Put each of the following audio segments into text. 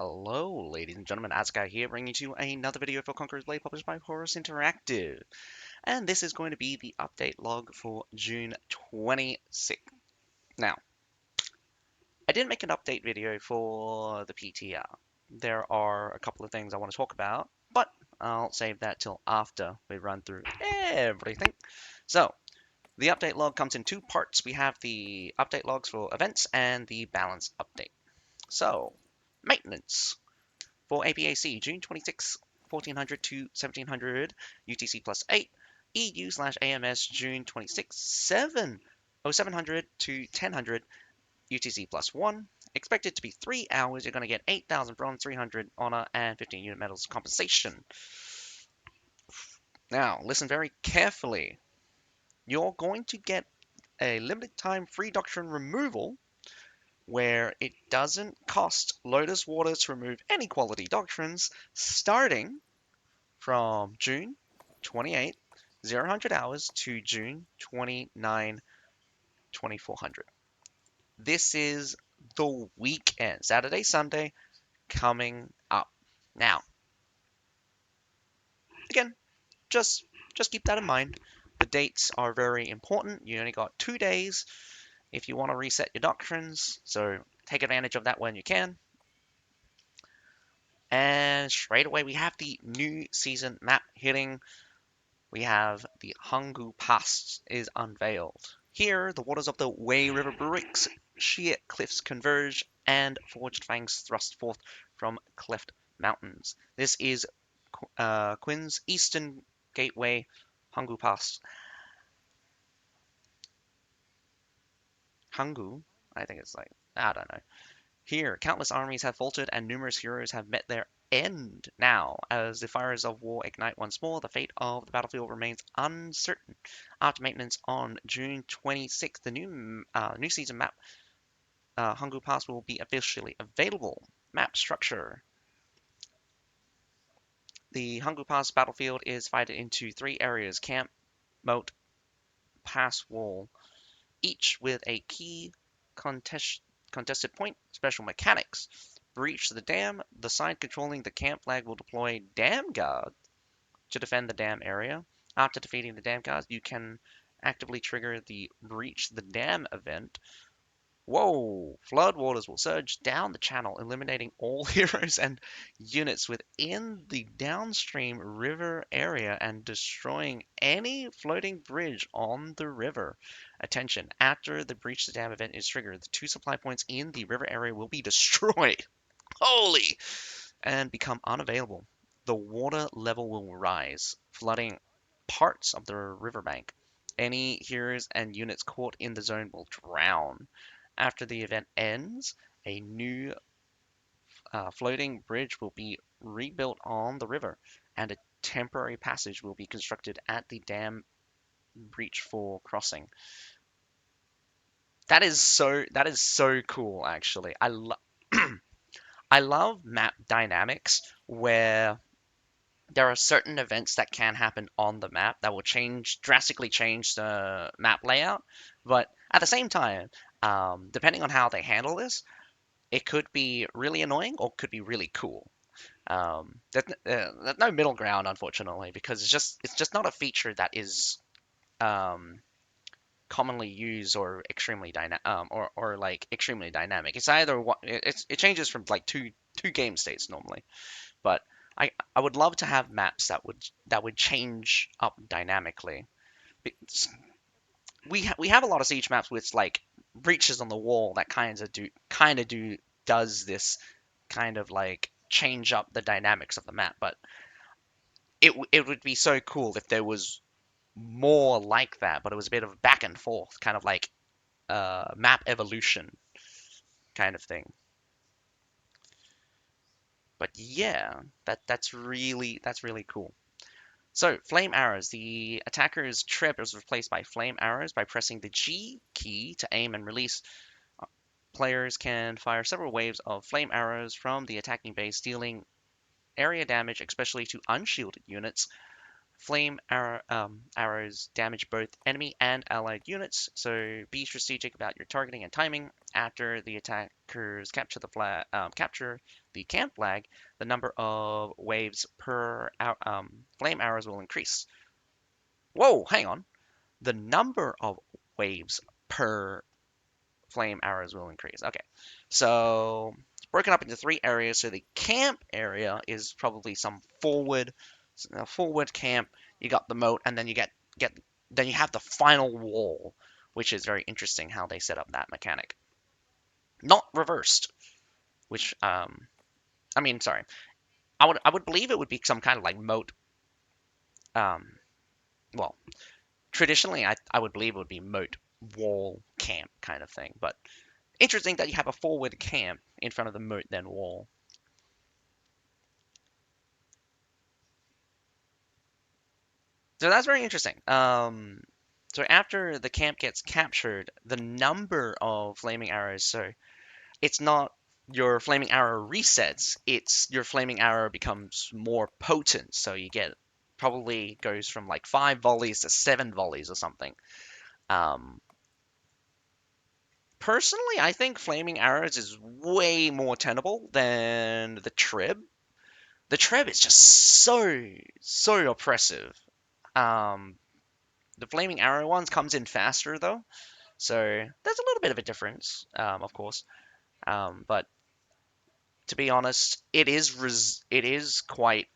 Hello, ladies and gentlemen, Asgard here, bringing you another video for Conqueror's Blade published by Horus Interactive. And this is going to be the update log for June 26th. Now, I didn't make an update video for the PTR. There are a couple of things I want to talk about, but I'll save that till after we run through everything. So, the update log comes in two parts. We have the update logs for events and the balance update. So, maintenance. For APAC, June 26, 1400 to 1700, UTC plus 8. EU/AMS, June 26, 700 to 1000, UTC plus 1. Expected to be 3 hours. You're going to get 8,000 bronze, 300 honor, and 15 unit medals compensation. Now, listen very carefully. You're going to get a limited time free doctrine removal where it doesn't cost Lotus Water to remove any quality doctrines starting from June 28, 0 hours to June 29, 2400. This is the weekend, Saturday, Sunday, coming up. Now, again, just keep that in mind. The dates are very important. You only got 2 days if you want to reset your doctrines, so take advantage of that when you can. And straight away, we have the new season map hitting. We have the Hungu Pass is unveiled. Here, the waters of the Wei River breaks, sheer cliffs converge, and forged fangs thrust forth from cleft mountains. This is Quinn's eastern gateway, Hungu Pass. Hungu, I think it's like, I don't know. Here, countless armies have faltered and numerous heroes have met their end. Now, as the fires of war ignite once more, the fate of the battlefield remains uncertain. After maintenance on June 26th, the new season map, Hungu Pass, will be officially available. Map structure. The Hungu Pass battlefield is divided into 3 areas: camp, moat, pass wall, each with a key contested point. Special mechanics. Breach the dam. The side controlling the camp flag will deploy dam guard to defend the dam area. After defeating the dam guards, you can actively trigger the Breach the Dam event. Whoa! Floodwaters will surge down the channel, eliminating all heroes and units within the downstream river area and destroying any floating bridge on the river. Attention, after the Breach the Dam event is triggered, the 2 supply points in the river area will be destroyed. Holy! And become unavailable. The water level will rise, flooding parts of the riverbank. Any heroes and units caught in the zone will drown. After the event ends, a new floating bridge will be rebuilt on the river, and a temporary passage will be constructed at the dam breach for crossing. That is so cool. Actually, I love map dynamics where there are certain events that can happen on the map that will drastically change the map layout, but at the same time, depending on how they handle this, it could be really annoying or could be really cool. There's no middle ground, unfortunately, because it's just not a feature that is um, commonly used or extremely or like extremely dynamic. It's either it changes from like two game states normally, but I would love to have maps that would change up dynamically. We have a lot of siege maps with like breaches on the wall that does this kind of like change up the dynamics of the map, but it would be so cool if there was more like that, but it was a bit of back and forth, kind of like map evolution kind of thing. But yeah, that's really cool. So, flame arrows. The attacker's trip is replaced by flame arrows by pressing the G key to aim and release. Players can fire several waves of flame arrows from the attacking base, dealing area damage, especially to unshielded units. Arrows damage both enemy and allied units, so be strategic about your targeting and timing. After the attackers capture the camp flag, the number of waves per flame arrows will increase. Whoa, hang on. The number of waves per flame arrows will increase. Okay, so it's broken up into three areas. So the camp area is probably some forward camp. You got the moat, and then get then you have the final wall, which is very interesting how they set up that mechanic. Not reversed, which I mean, sorry, I would believe it would be some kind of like moat. Um, well, traditionally I would believe it would be moat wall camp kind of thing, but interesting that you have a forward camp in front of the moat then wall. So that's very interesting. So after the camp gets captured, the number of flaming arrows, so it's not your flaming arrow resets, it's your flaming arrow becomes more potent. So you get probably goes from like 5 volleys to 7 volleys or something. Um, Personally, I think flaming arrows is way more tenable than the trib. The trib is just so oppressive. Um, the flaming arrow ones comes in faster though, so there's a little bit of a difference, of course. But to be honest, it is quite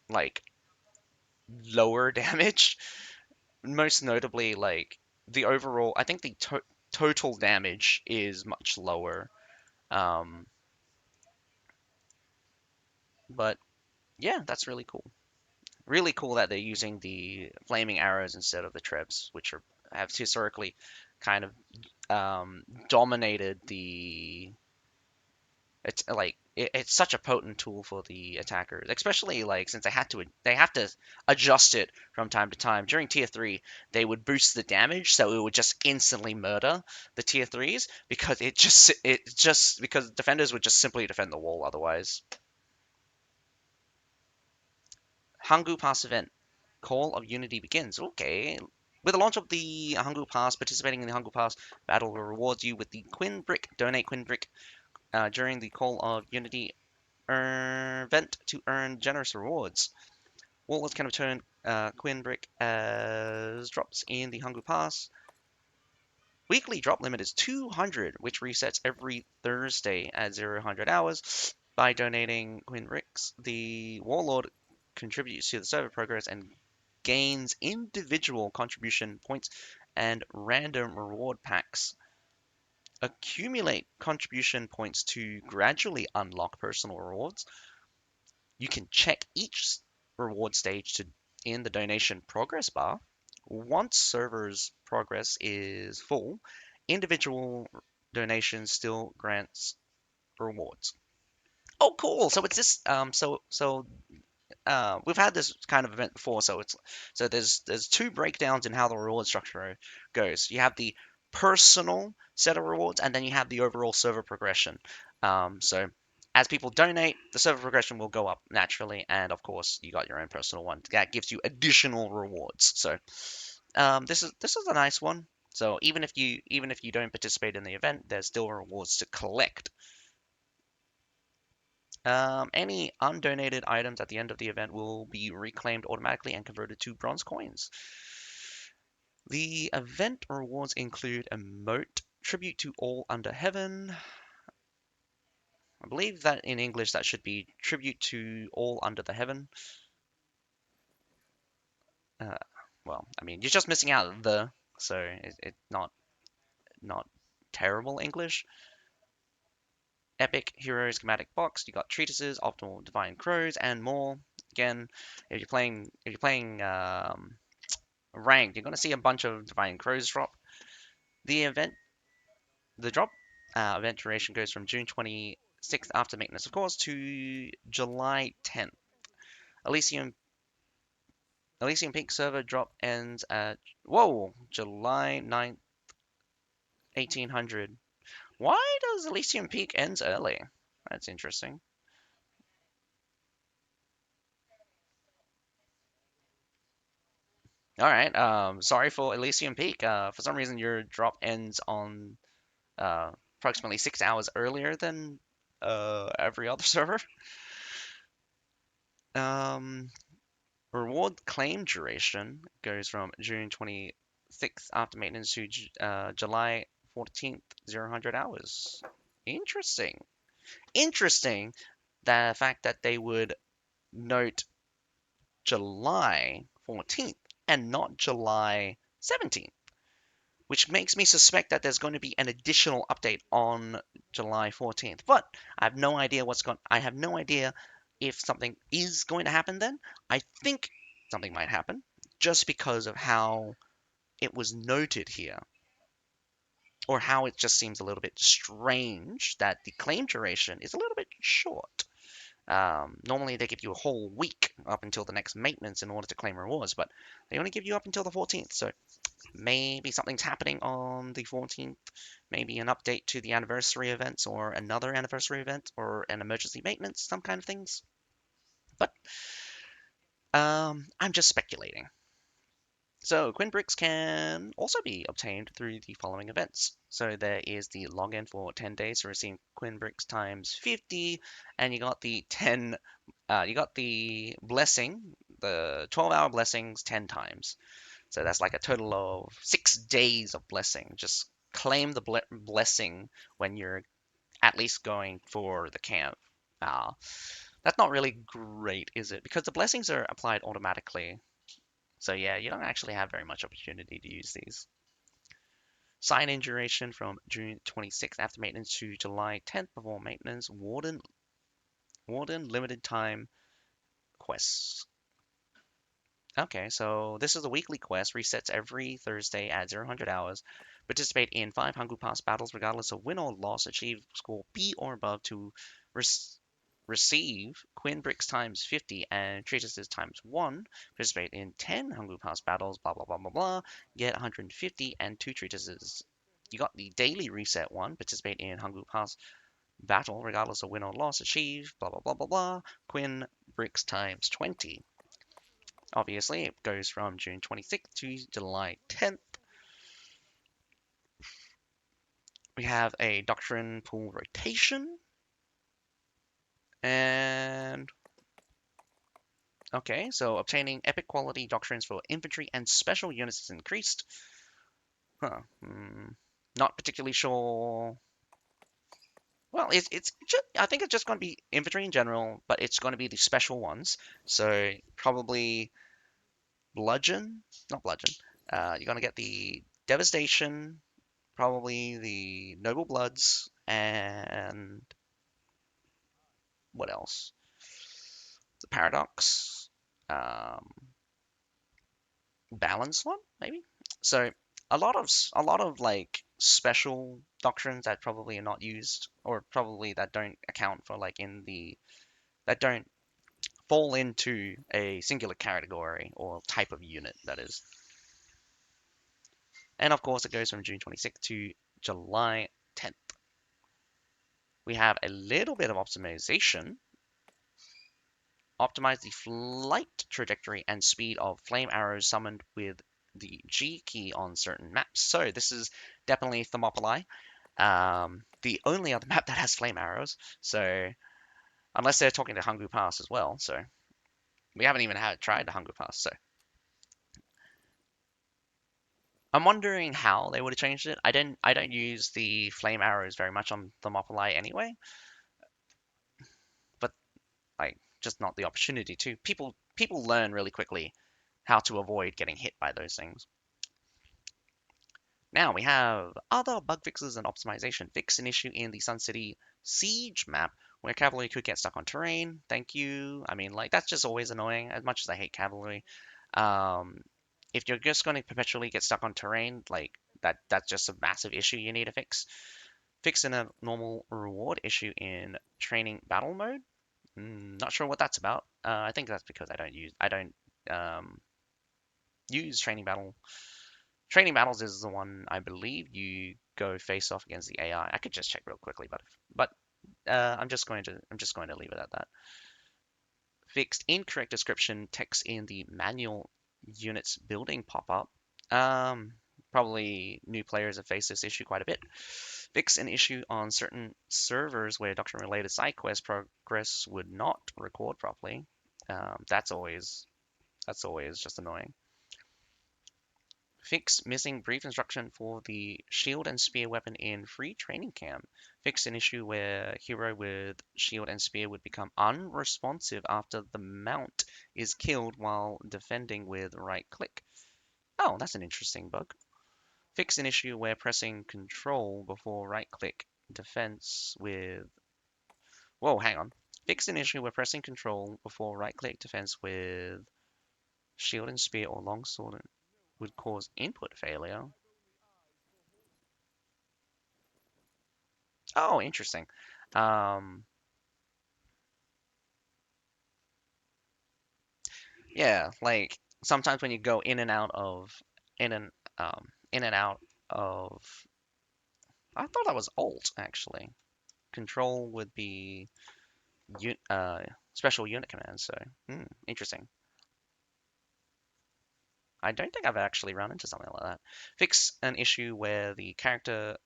like lower damage. Most notably, like the overall, I think the total damage is much lower. Um, but yeah, that's really cool. Really cool that they're using the flaming arrows instead of the trebs, which are have historically kind of dominated the. It's like it's such a potent tool for the attackers, especially like since they have to adjust it from time to time. During tier three, they would boost the damage, so it would just instantly murder the tier threes because because defenders would just simply defend the wall otherwise. Hangu Pass event. Call of Unity begins. Okay. With the launch of the Hangu Pass, participating in the Hangu Pass battle will reward you with the Quinn Brick. Donate Quinn Brick during the Call of Unity event to earn generous rewards. Warlords can return Quinn Brick as drops in the Hangu Pass. Weekly drop limit is 200, which resets every Thursday at 0 hours. By donating Quinn Bricks, the Warlord contributes to the server progress and gains individual contribution points and random reward packs. Accumulate contribution points to gradually unlock personal rewards. You can check each reward stage in the donation progress bar. Once server's progress is full, individual donations still grants rewards. Oh, cool! So it's this. We've had this kind of event before, so there's two breakdowns in how the reward structure goes. You have the personal set of rewards, and then you have the overall server progression. So as people donate, the server progression will go up naturally, and of course you got your own personal one that gives you additional rewards. So this is a nice one. So even if you don't participate in the event, there's still rewards to collect. Any undonated items at the end of the event will be reclaimed automatically and converted to bronze coins. The event rewards include a moat, tribute to all under heaven. I believe that in English that should be tribute to all under the heaven. Uh, well, I mean, you're just missing out the, so it's not terrible English. Epic Hero Schematic Box. You got treatises, optimal divine crows, and more. Again, if you're playing ranked, you're gonna see a bunch of divine crows drop. The event, the drop event duration goes from June 26th after maintenance, of course, to July 10th. Elysium Elysium Peak server drop ends at July 9th, 1800. Why does Elysium Peak ends early? That's interesting. All right. Sorry for Elysium Peak. For some reason, your drop ends on uh, approximately 6 hours earlier than every other server. Um, Reward claim duration goes from June 26th after maintenance to July 14th, 0 hours. Interesting. Interesting. The fact that they would note July 14th and not July 17th, which makes me suspect that there's going to be an additional update on July 14th. But I have no idea if something is going to happen then. I think something might happen just because of how it was noted here, or how it just seems a little bit strange that the claim duration is a little bit short. Normally they give you a whole week up until the next maintenance in order to claim rewards, but they only give you up until the 14th. So maybe something's happening on the 14th. Maybe an update to the anniversary events, or another anniversary event, or an emergency maintenance, some kind of things. But I'm just speculating. So Quinn bricks can also be obtained through the following events. So there is the login for 10 days to receive Quinn bricks times 50, and you got the blessing, the 12-hour blessings 10 times. So that's like a total of 6 days of blessing. Just claim the blessing when you're at least going for the camp. Uh, that's not really great, is it? Because the blessings are applied automatically. So yeah, you don't actually have very much opportunity to use these. Sign-in duration from June 26th after maintenance to July 10th before maintenance. Warden limited time quests. Okay, so this is a weekly quest, resets every Thursday at 0 hours. Participate in 5 Hungry Pass battles regardless of win or loss. Achieve score B or above to re receive Quinn Bricks times 50 and Treatises times 1. Participate in 10 Hungry Pass battles, blah blah blah blah blah. Get 150 and 2 Treatises. You got the daily reset one. Participate in Hungry Pass battle regardless of win or loss. Achieve blah blah blah blah blah. Quinn Bricks times 20. Obviously, it goes from June 26th to July 10th. We have a Doctrine Pool rotation. And okay, so obtaining epic quality doctrines for infantry and special units is increased. Huh. Not particularly sure. Well, it's just, I think it's just going to be infantry in general, but it's going to be the special ones. So probably bludgeon, not bludgeon. You're going to get the devastation, probably the noble bloods, and what else? The paradox, um, balance one maybe. So a lot of like special doctrines that probably are not used, or probably that don't account for like in the that don't fall into a singular category or type of unit, that is. And of course, it goes from June 26th to July 10th. We have a little bit of optimization. Optimize the flight trajectory and speed of flame arrows summoned with the G key on certain maps. So this is definitely Thermopylae, the only other map that has flame arrows. So unless they're talking to Hungry Pass as well. So we haven't even tried the Hungry Pass. So I'm wondering how they would have changed it. I don't use the flame arrows very much on Thermopylae anyway, but like just not the opportunity to. People learn really quickly how to avoid getting hit by those things. Now we have other bug fixes and optimization. Fix an issue in the Sun City Siege map where cavalry could get stuck on terrain. Thank you. I mean, like, that's just always annoying, as much as I hate cavalry. Um, if you're just going to perpetually get stuck on terrain, like, that's just a massive issue you need to fix. Fix in a normal reward issue in training battle mode. Not sure what that's about. I think that's because I don't use Training battles is the one I believe you go face off against the AI. I could just check real quickly, but I'm just going to leave it at that. Fixed incorrect description text in the manual units building pop-up. Um, Probably new players have faced this issue quite a bit. Fix an issue on certain servers where doctrine-related side quest progress would not record properly. That's always just annoying. Fix missing brief instruction for the shield and spear weapon in free training camp. Fix an issue where hero with shield and spear would become unresponsive after the mount is killed while defending with right click. Oh, that's an interesting bug. Fix an issue where pressing control before right click defense with. Whoa, hang on. Fix an issue where pressing control before right click defense with shield and spear or longsword would cause input failure. Oh, interesting. Um, yeah, like sometimes when you go in and in and out of, I thought that was Alt actually. Control would be special unit command. So, interesting. I don't think I've actually run into something like that. Fix an issue where the character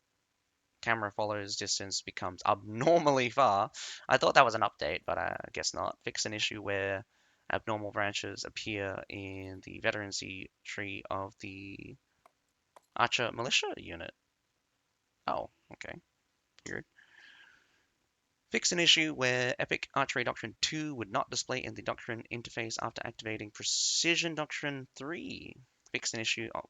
camera follows distance becomes abnormally far. I thought that was an update, but I guess not. Fix an issue where abnormal branches appear in the veterancy tree of the Archer Militia unit. Oh, okay. Weird. Fix an issue where Epic Archery Doctrine 2 would not display in the Doctrine interface after activating Precision Doctrine 3. Fix an issue. Oh,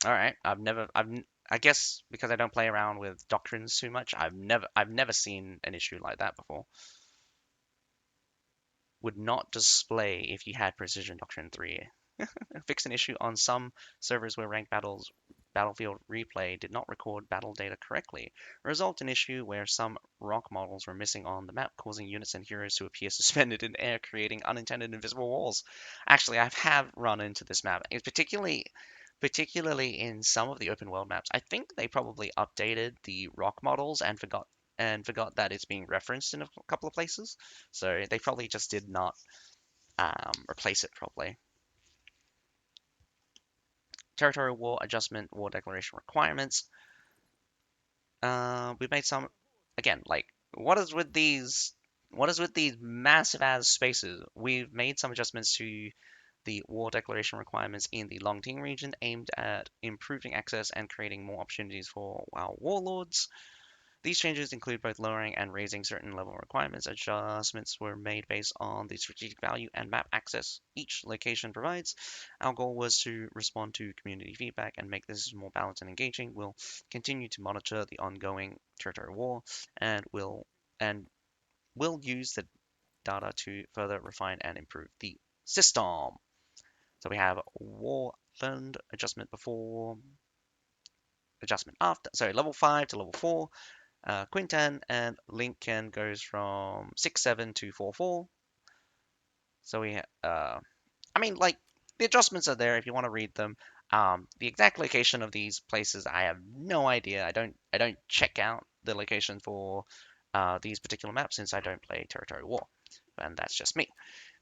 all right. I guess because I don't play around with doctrines too much, I've never seen an issue like that before. Would not display if you had Precision Doctrine 3. Fix an issue on some servers where ranked battlefield replay did not record battle data correctly. Result an issue where some rock models were missing on the map, causing units and heroes to appear suspended in air, creating unintended invisible walls. Actually, I have run into this map. It's particularly in some of the open world maps. I think they probably updated the rock models and forgot that it's being referenced in a couple of places. So they probably just did not replace it properly. Territorial war adjustment, war declaration requirements. We've made some, again, like, what is with these? What is with these massive ass spaces? We've made some adjustments to the war declaration requirements in the Longting region aimed at improving access and creating more opportunities for our warlords. These changes include both lowering and raising certain level requirements. Adjustments were made based on the strategic value and map access each location provides. Our goal was to respond to community feedback and make this more balanced and engaging. We'll continue to monitor the ongoing territorial war and will use the data to further refine and improve the system. So we have war learned adjustment before, adjustment after. So level 5 to level 4. Quintan and Lincoln goes from 6-7 to 4-4. So I mean, like, the adjustments are there if you want to read them. The exact location of these places, I have no idea. I don't check out the location for these particular maps since I don't play Territory War, and that's just me.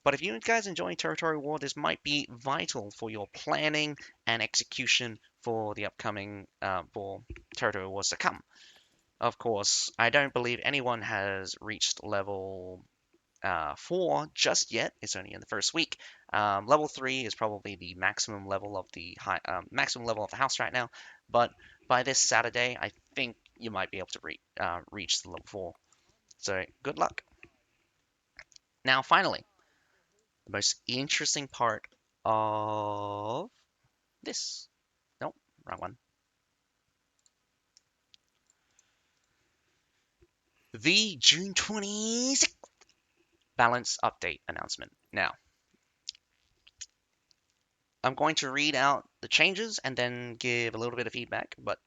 But if you guys enjoy Territory War, this might be vital for your planning and execution for the upcoming for Territory Wars to come. Of course, I don't believe anyone has reached level 4 just yet. It's only in the first week. Level 3 is probably the maximum level of the house right now. But by this Saturday, I think you might be able to reach the level 4. So good luck. Now, finally, the most interesting part of this. Nope, wrong one. The June 26th balance update announcement. Now, I'm going to read out the changes and then give a little bit of feedback, but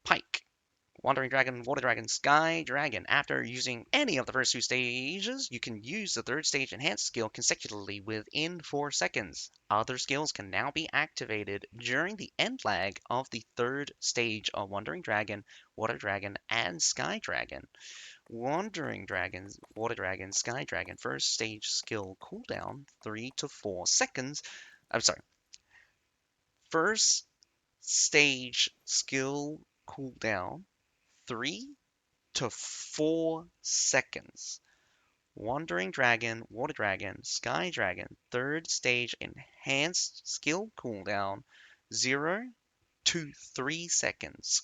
Pike Wandering Dragon, Water Dragon, Sky Dragon. After using any of the first two stages, you can use the third stage enhanced skill consecutively within 4 seconds. Other skills can now be activated during the end lag of the third stage of Wandering Dragon, Water Dragon, and Sky Dragon. Wandering Dragons, Water Dragon, Sky Dragon, first stage skill cooldown 3 to 4 seconds. I'm sorry, first stage skill cooldown 3 to 4 seconds. Wandering Dragon, Water Dragon, Sky Dragon, third stage enhanced skill cooldown 0 to 3 seconds.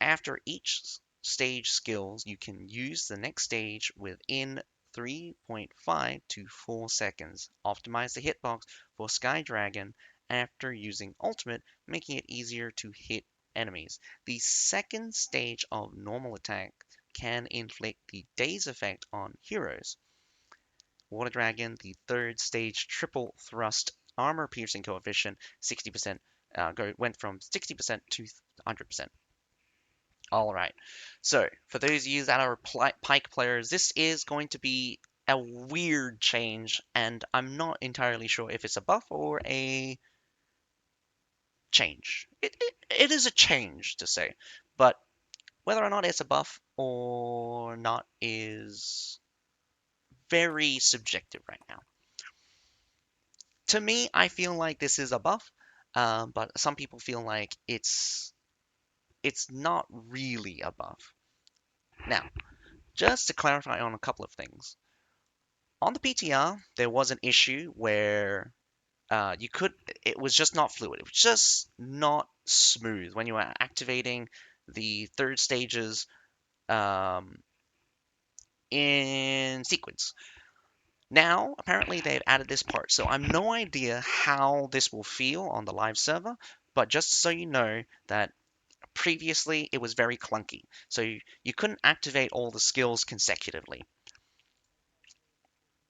After each stage skills, you can use the next stage within 3.5 to 4 seconds. Optimize the hitbox for Sky Dragon after using Ultimate, making it easier to hit enemies. The second stage of normal attack can inflict the daze effect on heroes. Water Dragon, the third stage triple thrust armor piercing coefficient 60% went from 60% to 100%. All right. So, for those of you that are Pike players, this is going to be a weird change, and I'm not entirely sure if it's a buff or a change. It is a change to say, but whether or not it's a buff or not is very subjective right now. To me, I feel like this is a buff, but some people feel like it's not really a buff. Now, just to clarify on a couple of things. On the PTR, there was an issue where you could, it was just not fluid. It was just not smooth when you were activating the third stages um, in sequence. Now, apparently, they've added this part, so I'm no idea how this will feel on the live server, but just so you know that previously it was very clunky. So you couldn't activate all the skills consecutively.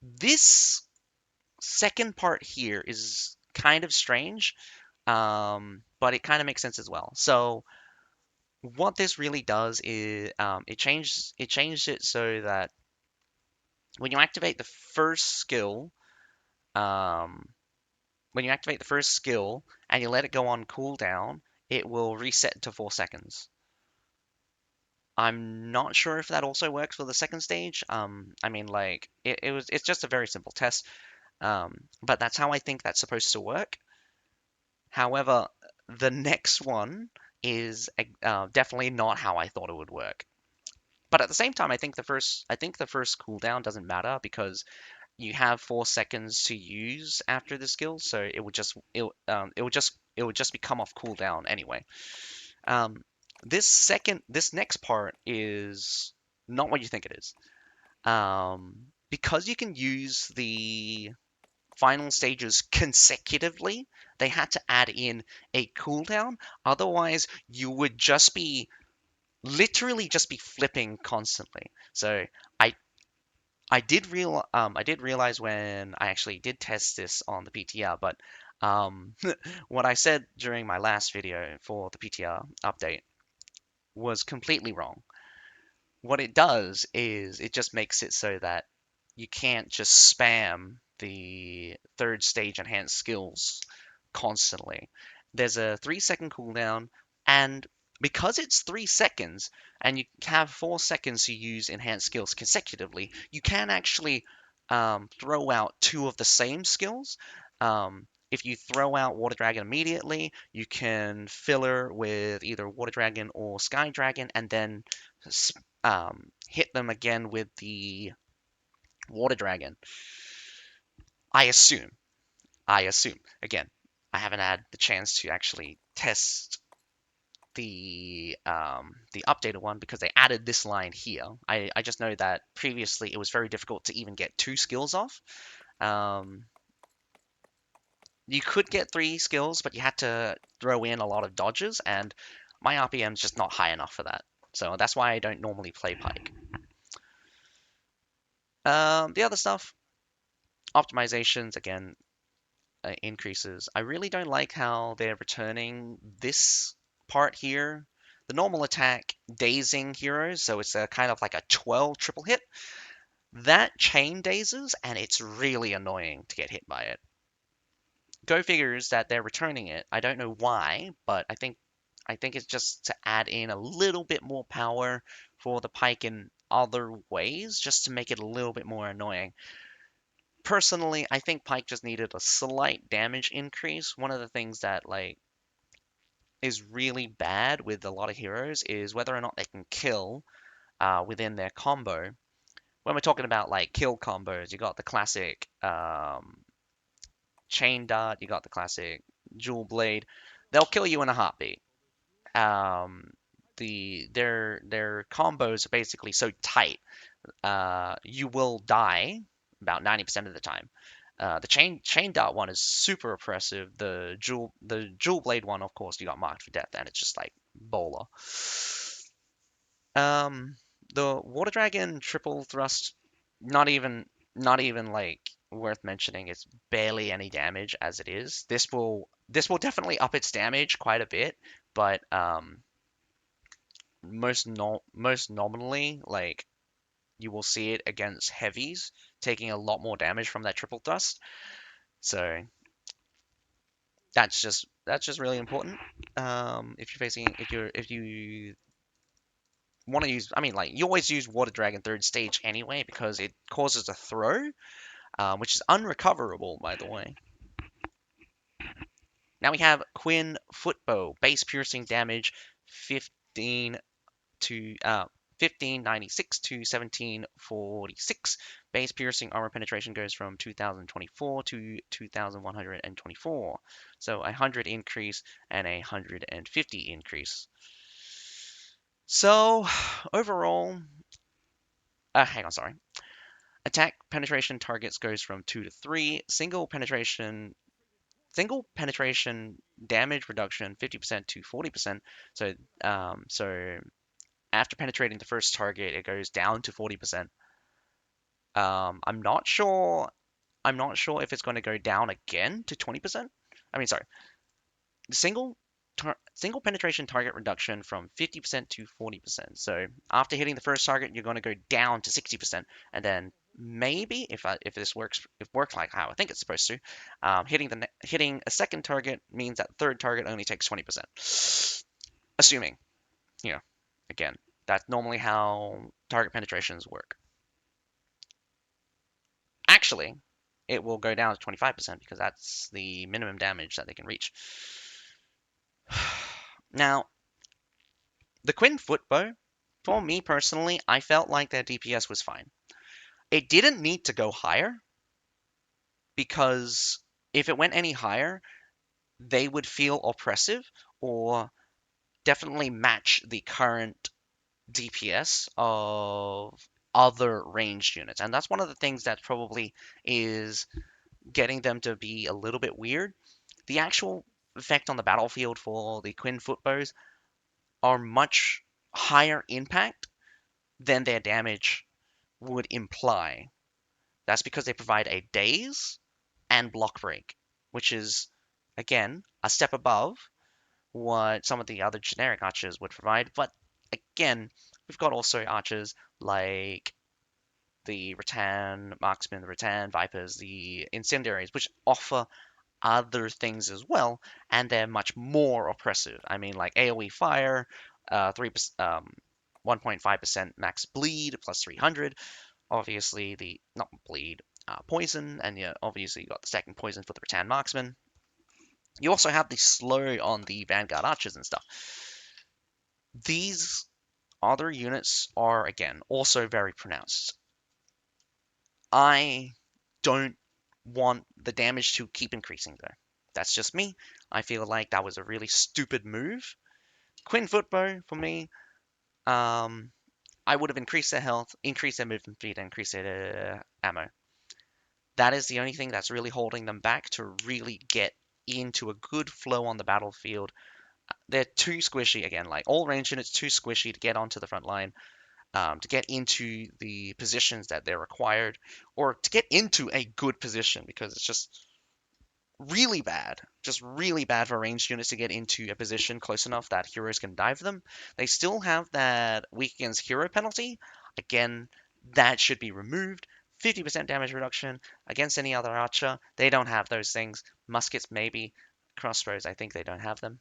This second part here is kind of strange, but it kind of makes sense as well. So what this really does is it changed it so that when you activate the first skill, um, when you activate the first skill and you let it go on cooldown, it will reset to 4 seconds. I'm not sure if that also works for the second stage. I mean, like it's just a very simple test. But that's how I think that's supposed to work. However, the next one is definitely not how I thought it would work. But at the same time, I think the first cooldown doesn't matter because you have 4 seconds to use after the skill, so it would just become off cooldown anyway. Um, this next part is not what you think it is. Because you can use the final stages consecutively, they had to add in a cooldown. Otherwise, you would just be literally just be flipping constantly. So I I did realize when I actually did test this on the PTR, but what I said during my last video for the PTR update was completely wrong. What it does is it just makes it so that you can't just spam the third stage enhanced skills constantly. There's a 3 second cooldown, and because it's 3 seconds and you have 4 seconds to use enhanced skills consecutively, you can actually throw out two of the same skills. If you throw out Water Dragon immediately, you can filler with either Water Dragon or Sky Dragon, and then hit them again with the Water Dragon. I assume. I assume. Again, I haven't had the chance to actually test the updated one because they added this line here. I just know that previously it was very difficult to even get 2 skills off. You could get 3 skills, but you had to throw in a lot of dodges, and my RPM is just not high enough for that. So that's why I don't normally play Pike. The other stuff, optimizations, again, increases. I really don't like how they're returning this part here, the normal attack dazing heroes, so it's a kind of like a 12 triple hit. That chain dazes, and it's really annoying to get hit by it. Go figures that they're returning it. I don't know why, but I think it's just to add in a little bit more power for the pike in other ways, just to make it a little bit more annoying. Personally, I think pike just needed a slight damage increase. One of the things that is really bad with a lot of heroes is whether or not they can kill within their combo. When we're talking about like kill combos, you got the classic chain dart, you got the classic jewel blade. They'll kill you in a heartbeat. Um, their combos are basically so tight, you will die about 90% of the time. The chain dart one is super oppressive. The jewel blade one, of course, you got marked for death, and it's just like bowler. Um, the water dragon triple thrust, not even like worth mentioning. It's barely any damage as it is. This will definitely up its damage quite a bit, but most nominally, like you will see it against heavies taking a lot more damage from that triple thrust. So that's just really important. If you want to use, I mean, like you always use Water Dragon third stage anyway because it causes a throw, which is unrecoverable, by the way. Now we have Quinn Footbow, base piercing damage, 15 to 1596 to 1746. Base piercing armor penetration goes from 2024 to 2124. So 100 increase and 150 increase. So overall, hang on, sorry. Attack penetration targets goes from 2 to 3. Single penetration damage reduction 50% to 40%. So after penetrating the first target, it goes down to 40%. I'm not sure. I'm not sure if it's going to go down again to 20%. I mean, sorry, single penetration target reduction from 50% to 40%. So after hitting the first target, you're going to go down to 60%, and then maybe if this works like how I think it's supposed to, hitting a second target means that third target only takes 20%. Assuming, you know, again, that's normally how target penetrations work. Actually, it will go down to 25% because that's the minimum damage that they can reach. Now, the Quinn Footbow, for me personally, I felt like their DPS was fine. It didn't need to go higher because if it went any higher, they would feel oppressive or definitely match the current DPS of other ranged units. And that's one of the things that probably is getting them to be a little bit weird. The actual effect on the battlefield for the Quinn Footbows are much higher impact than their damage would imply. That's because they provide a daze and block break, which is, again, a step above what some of the other generic archers would provide. But again, we've got also archers like the Rattan Marksmen, the Rattan Vipers, the Incendiaries, which offer other things as well, and they're much more oppressive. I mean, like AoE fire, 1.5% max bleed plus 300. Obviously, the not bleed, poison, and yeah, obviously you got the second poison for the Rattan Marksman. You also have the slow on the Vanguard Archers and stuff. These other units are again also very pronounced. I don't want the damage to keep increasing though. That's just me. I feel like that was a really stupid move. Quinn Footbow for me, I would have increased their health, increased their movement speed, and increased their ammo. That is the only thing that's really holding them back to really get into a good flow on the battlefield. They're too squishy again, like all range units, too squishy to get onto the front line, to get into the positions that they're required, or to get into a good position because it's just really bad just really bad for ranged units to get into a position close enough that heroes can dive them. They still have that weak against hero penalty. Again, that should be removed. 50% damage reduction against any other archer. They don't have those things. Muskets, maybe. Crossbows, I think they don't have them.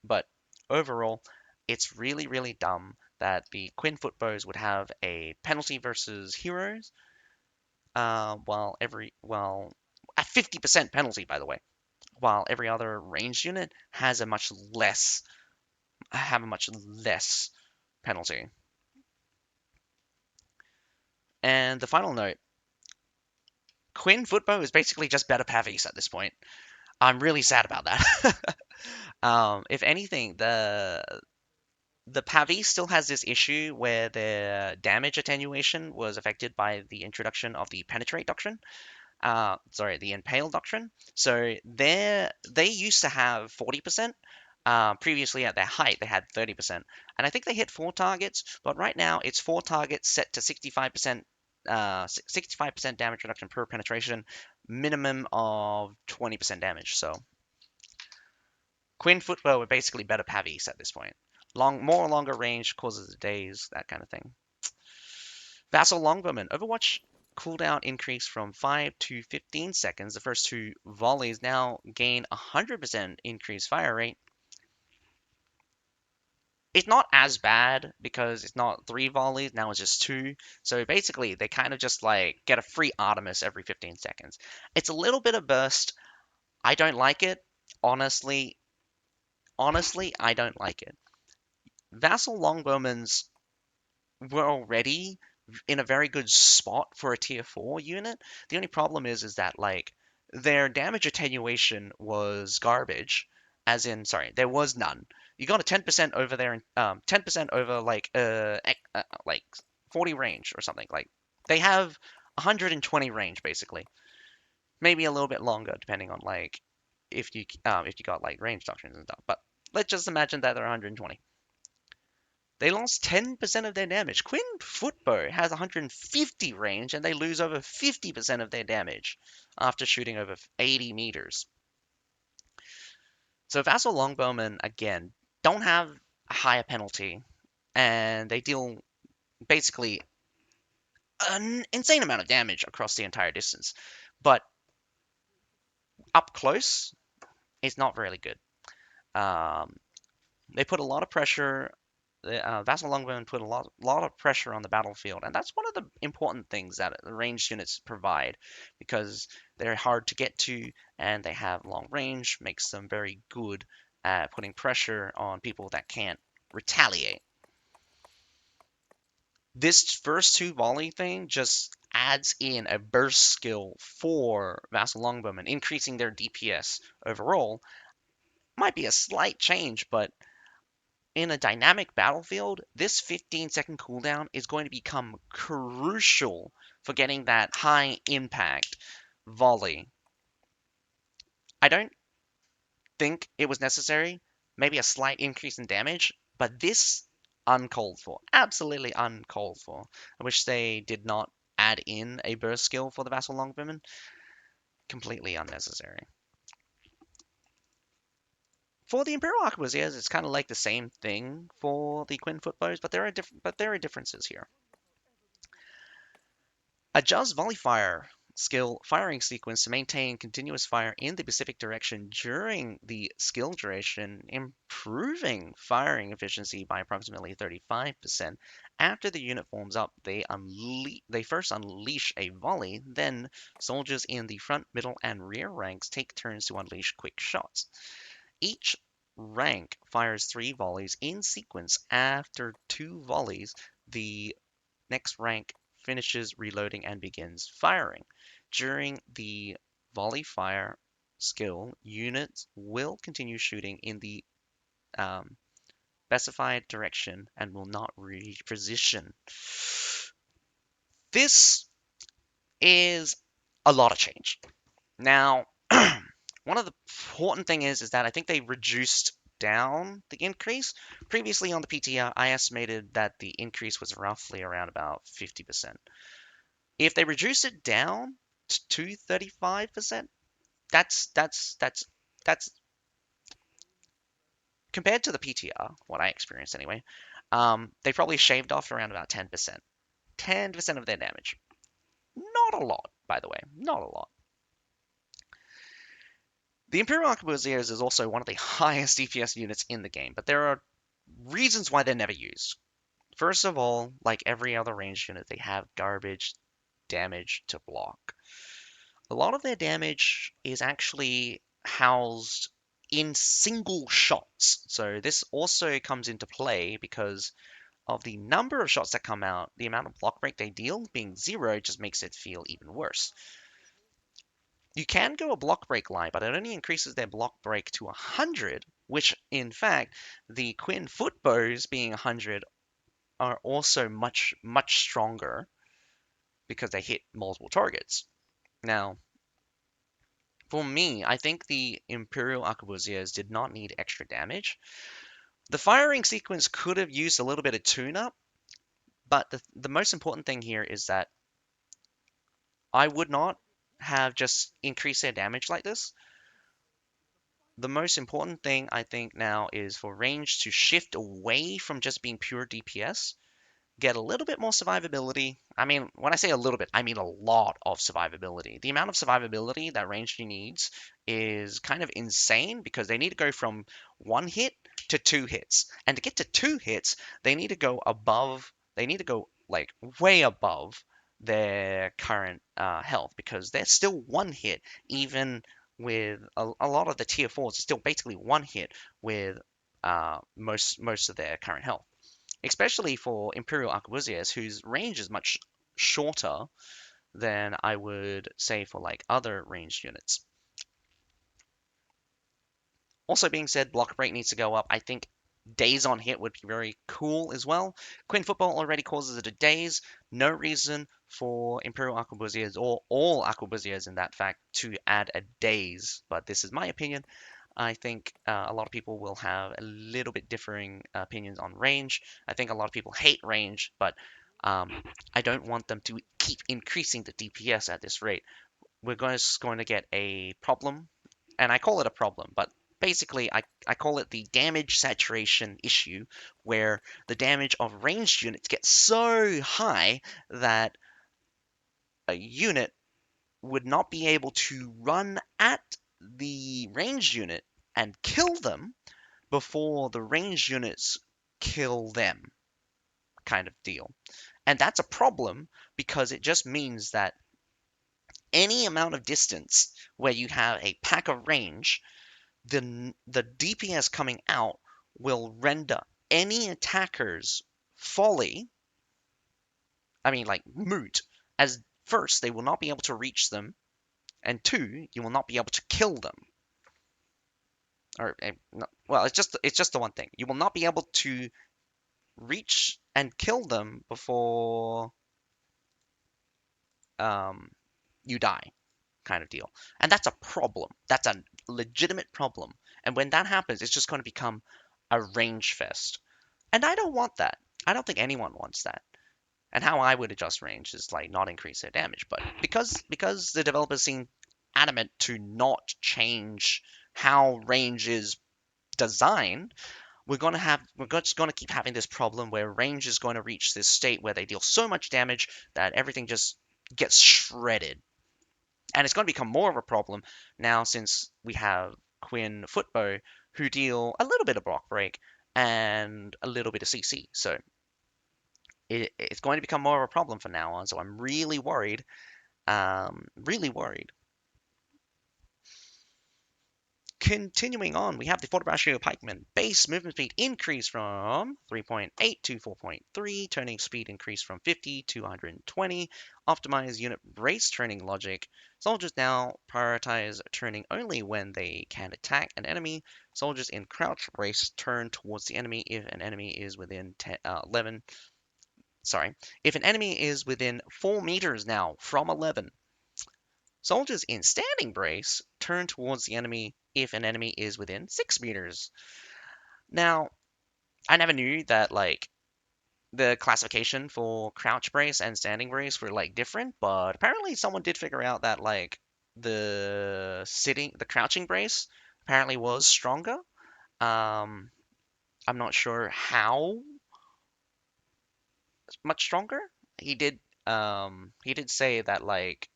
But overall, it's really, really dumb that the Quinn footbows would have a penalty versus heroes, while a 50% penalty, by the way, while every other ranged unit has a much less penalty. And the final note, Quinn footbow is basically just better Pavis at this point. I'm really sad about that. If anything, the Pavis still has this issue where the damage attenuation was affected by the introduction of the penetrate doctrine. The impale doctrine. So they used to have 40%. Previously at their height, they had 30%, and I think they hit four targets. But right now, it's four targets set to 65%. 65% damage reduction per penetration, minimum of 20% damage. So Quinn footbow are basically better Pavis at this point. More longer range, causes of days, that kind of thing. Vassal Longbowman. Overwatch cooldown increase from 5 to 15 seconds. The first two volleys now gain 100% increased fire rate. It's not as bad because it's not three volleys, now it's just two. So basically, they kind of just like get a free Artemis every 15 seconds. It's a little bit of burst. I don't like it. Honestly, I don't like it. Vassal Longbowmans were already in a very good spot for a tier 4 unit. The only problem is that like their damage attenuation was garbage, as in sorry, there was none. You got a 10% over there, 10% over like 40 range or something. Like they have 120 range basically, maybe a little bit longer depending on like if you got like range doctrines and stuff. But let's just imagine that they're 120. They lost 10% of their damage. Quinn Footbow has 150 range and they lose over 50% of their damage after shooting over 80 meters. So Vassal Longbowmen, again, don't have a higher penalty and they deal basically an insane amount of damage across the entire distance. But up close, it's not really good. Um, they put a lot of pressure. Vassal Longbowmen put a lot of pressure on the battlefield, and that's one of the important things that the ranged units provide because they're hard to get to and they have long range, makes them very good at putting pressure on people that can't retaliate. This first two volley thing just adds in a burst skill for Vassal Longbowmen, increasing their DPS overall. Might be a slight change, but in a dynamic battlefield, this 15-second cooldown is going to become crucial for getting that high impact volley. I don't think it was necessary, maybe a slight increase in damage, but this uncalled for, absolutely uncalled for. I wish they did not add in a burst skill for the Vassal Longbowmen. Completely unnecessary. For the Imperial Arquebusiers, it's kind of like the same thing for the Quinn Footbows, but there are differences here. Adjust volley fire skill firing sequence to maintain continuous fire in the specific direction during the skill duration, improving firing efficiency by approximately 35%. After the unit forms up, they first unleash a volley, then soldiers in the front, middle, and rear ranks take turns to unleash quick shots. Each rank fires 3 volleys in sequence. After 2 volleys, the next rank finishes reloading and begins firing. During the volley fire skill, units will continue shooting in the specified direction and will not reposition. This is a lot of change. Now, one of the important thing is that I think they reduced down the increase. Previously on the PTR, I estimated that the increase was roughly around about 50%. If they reduce it down to 35%, that's That's compared to the PTR, what I experienced anyway. They probably shaved off around about 10%. 10% of their damage. Not a lot, by the way. Not a lot. The Imperial Arquebusiers is also one of the highest DPS units in the game, but there are reasons why they're never used. First of all, like every other ranged unit, they have garbage damage to block. A lot of their damage is actually housed in single shots. So this also comes into play because of the number of shots that come out, the amount of block break they deal being 0 just makes it feel even worse. You can go a block break line, but it only increases their block break to 100, which in fact, the Quinn foot bows being 100 are also much, much stronger because they hit multiple targets. Now, for me, I think the Imperial Arquebusiers did not need extra damage. The firing sequence could have used a little bit of tune-up, but the most important thing here is that I would not have just increased their damage like this. The most important thing I think now is for range to shift away from just being pure DPS, get a little bit more survivability. I mean, when I say a little bit, I mean a lot of survivability. The amount of survivability that Ranged needs is kind of insane because they need to go from 1 hit to 2 hits. And to get to 2 hits, they need to go above, they need to go like way above their current health because they're still 1 hit even with a lot of the tier 4s are still basically 1 hit with most of their current health, especially for Imperial Arquebusiers, whose range is much shorter than I would say for like other ranged units. Also being said, block break needs to go up. I think days on hit would be very cool as well. Quinn football already causes it a daze. No reason for Imperial Arquebusiers or all Arquebusiers in that fact to add a daze, but this is my opinion. I think a lot of people will have a little bit differing opinions on range. I think a lot of people hate range, but um, I don't want them to keep increasing the DPS at this rate. We're just going to get a problem, and I call it a problem, but basically I call it the damage saturation issue, where the damage of ranged units gets so high that a unit would not be able to run at the ranged unit and kill them before the ranged units kill them, kind of deal. And that's a problem because it just means that any amount of distance where you have a pack of range, the DPS coming out will render any attacker's folly, I mean, like moot, as first, they will not be able to reach them, and two, you will not be able to kill them. Or, no, well, it's just the one thing. You will not be able to reach and kill them before um, you die, kind of deal. And that's a problem. That's a legitimate problem. And when that happens, it's just going to become a range fest. And I don't want that. I don't think anyone wants that. And how I would adjust range is like not increase their damage, but because the developers seem adamant to not change how range is designed, we're just going to keep having this problem where range is going to reach this state where they deal so much damage that everything just gets shredded. And it's going to become more of a problem now since we have Quinn Footbow who deal a little bit of block break and a little bit of CC. So it's going to become more of a problem from now on. So I'm really worried. Really worried. Continuing on, we have the Fortbrashio Pikeman. Base movement speed increase from 3.8 to 4.3. Turning speed increase from 50 to 120. Optimize unit brace turning logic. Soldiers now prioritize turning only when they can attack an enemy. Soldiers in crouch brace turn towards the enemy if an enemy is within 11. Sorry, if an enemy is within 4 meters now from 11. Soldiers in standing brace turn towards the enemy if an enemy is within 6 meters. Now, I never knew that like the classification for crouch brace and standing brace were like different, but apparently someone did figure out that like the crouching brace apparently was stronger. Um, I'm not sure how much stronger. He did say that like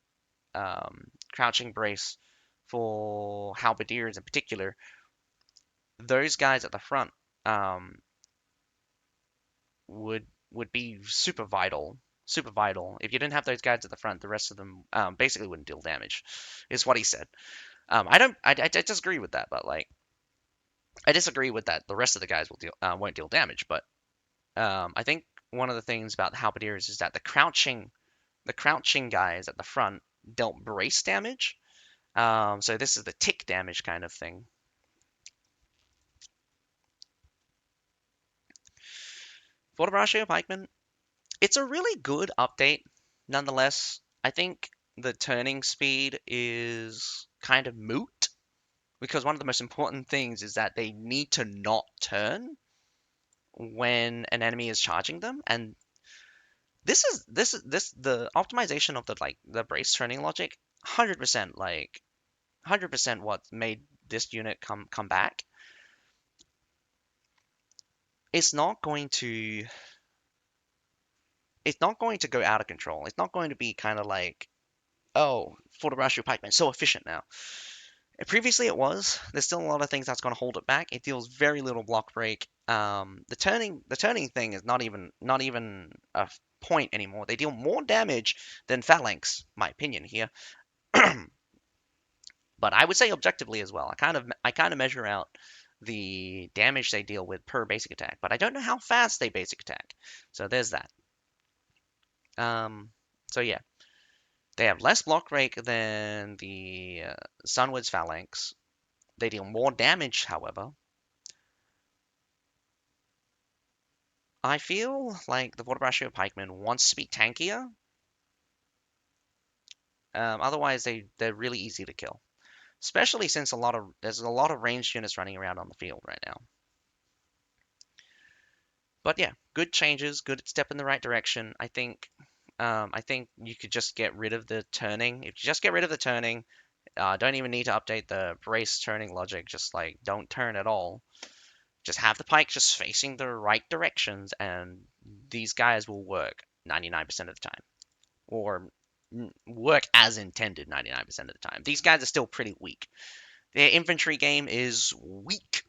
crouching brace for halberdiers in particular, those guys at the front um, would be super vital. If you didn't have those guys at the front, the rest of them basically wouldn't deal damage, is what he said. I don't, I disagree with that, but like I disagree with that. The rest of the guys won't deal damage, but I think one of the things about the halberdiers is that the crouching guys at the front dealt brace damage. So this is the tick damage kind of thing. For the Brashio Pikeman, it's a really good update. Nonetheless, I think the turning speed is kind of moot because one of the most important things is that they need to not turn when an enemy is charging them, and this the optimization of the brace turning logic, 100% like 100% what made this unit come back. It's not going to it's not going to go out of control. It's not going to be kind of like, oh, Fortobashu Pikeman so efficient now. Previously it was. There's still a lot of things that's going to hold it back. It deals very little block break. The turning thing is not even a point anymore. They deal more damage than Phalanx, my opinion here. But I would say objectively as well. I kind of measure out the damage they deal with per basic attack, but I don't know how fast they basic attack. So there's that. Um, so yeah, they have less block break than the Sunwoods Phalanx. They deal more damage, however. I feel like the Vortibraccio Pikeman wants to be tankier. Otherwise, they're really easy to kill, especially since there's a lot of ranged units running around on the field right now. But yeah, good changes, good step in the right direction. I think you could just get rid of the turning. If you just get rid of the turning, don't even need to update the brace turning logic. Just like don't turn at all. Just have the pike just facing the right directions, and these guys will work 99% of the time, or work as intended 99% of the time. These guys are still pretty weak. Their infantry game is weak.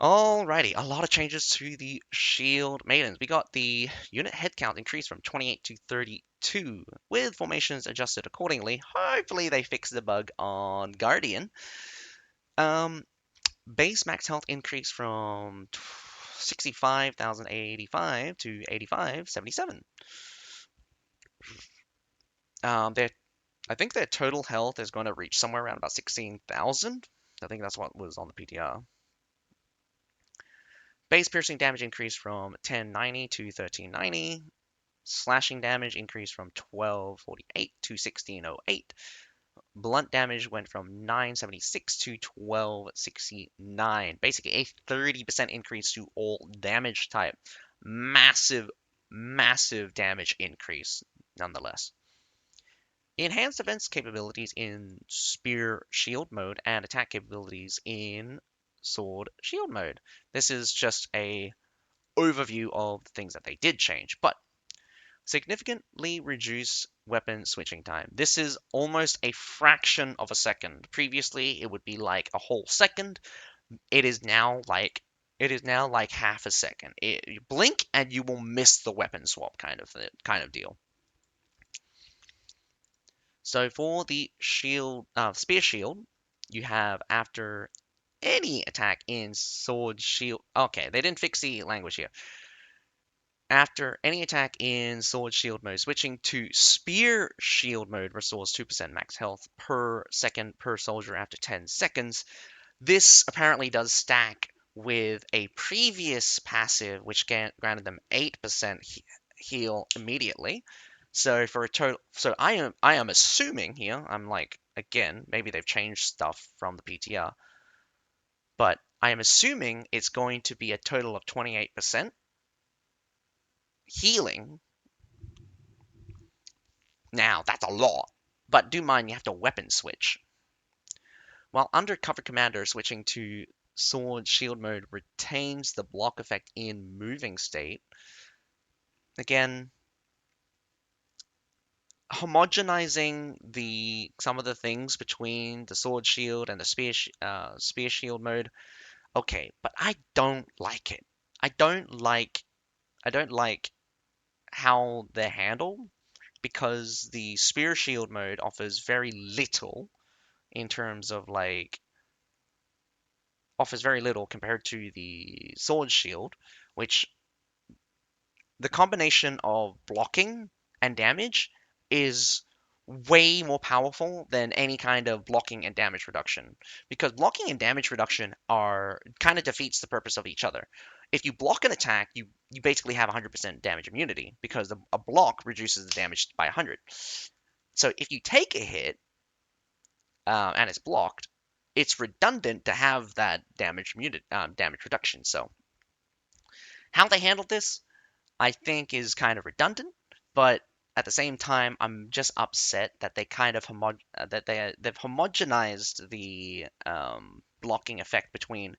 Alrighty, a lot of changes to the Shield Maidens. We got the unit headcount increased from 28 to 32, with formations adjusted accordingly. Hopefully they fix the bug on Guardian. Um, Base max health increased from 65,085 to 85,77. Their I think their total health is going to reach somewhere around about 16,000. I think that's what was on the PTR. Base piercing damage increased from 1090 to 1390. Slashing damage increased from 1248 to 1608. Blunt damage went from 976 to 1269. Basically, a 30% increase to all damage type. Massive, massive damage increase, nonetheless. Enhanced defense capabilities in spear shield mode and attack capabilities in sword shield mode. This is just a overview of the things that they did change, but significantly reduce weapon switching time. This is almost a fraction of a second. Previously, it would be like a whole second. It is now like half a second. You blink and you will miss the weapon swap kind of deal. So for the spear shield, you have after any attack in sword shield. Okay, they didn't fix the language here. After any attack in sword shield mode, switching to spear shield mode restores 2% max health per second per soldier after 10 seconds. This apparently does stack with a previous passive which granted them 8% heal immediately. So for a total, so I am assuming here, I'm like, again, maybe they've changed stuff from the PTR, but I am assuming it's going to be a total of 28% healing. Now, that's a lot, But do mind you have to weapon switch. While Undercover Commander, switching to Sword Shield mode retains the block effect in moving state. Again, homogenizing some of the things between the Sword Shield and the Spear Shield mode. Okay, but I don't like it. I don't like I don't like how they're handled because the Spear Shield mode offers very little in terms of offers very little compared to the Sword Shield, which the combination of blocking and damage is way more powerful than any kind of blocking and damage reduction, because blocking and damage reduction are kind of defeats the purpose of each other. If you block an attack, you basically have 100% damage immunity because a block reduces the damage by 100. So if you take a hit and it's blocked, it's redundant to have that damage reduction. So how they handled this, I think, is kind of redundant, but at the same time, I'm just upset that they kind of they've homogenized the blocking effect between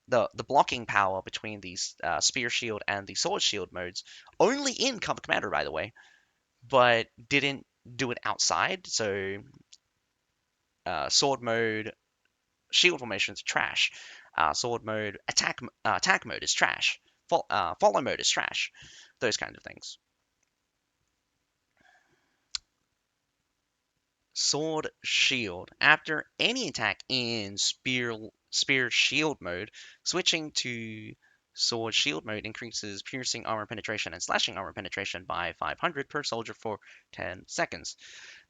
the blocking power between the spear shield and the sword shield modes, only in Cover Commander, by the way, but didn't do it outside. So sword mode shield formations trash. Sword mode attack mode is trash. Follow mode is trash. Those kinds of things. Sword Shield. After any attack in Spear Shield mode, switching to Sword Shield mode increases piercing armor penetration and slashing armor penetration by 500 per soldier for 10 seconds.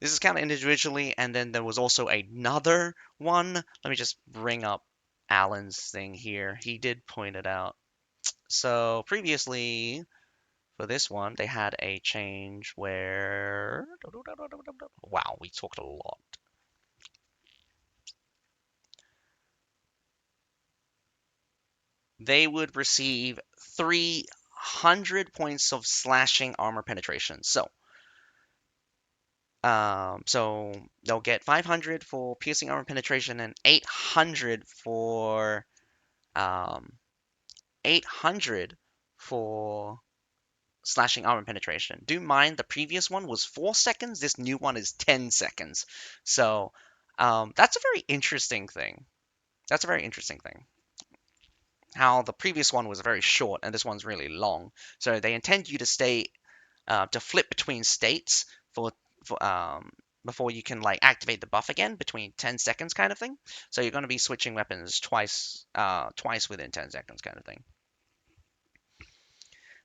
This is counted individually, and then there was also another one. Let me just bring up Alan's thing here. He did point it out. So previously, for this one, they had a change where. Wow, we talked a lot. They would receive 300 points of slashing armor penetration. So they'll get 500 for piercing armor penetration and 800 for slashing armor penetration. Do mind the previous one was 4 seconds. This new one is 10 seconds. So that's a very interesting thing. That's a very interesting thing. How the previous one was very short and this one's really long. So they intend you to stay to flip between states for before you can activate the buff again between 10 seconds kind of thing. So you're going to be switching weapons twice within 10 seconds kind of thing.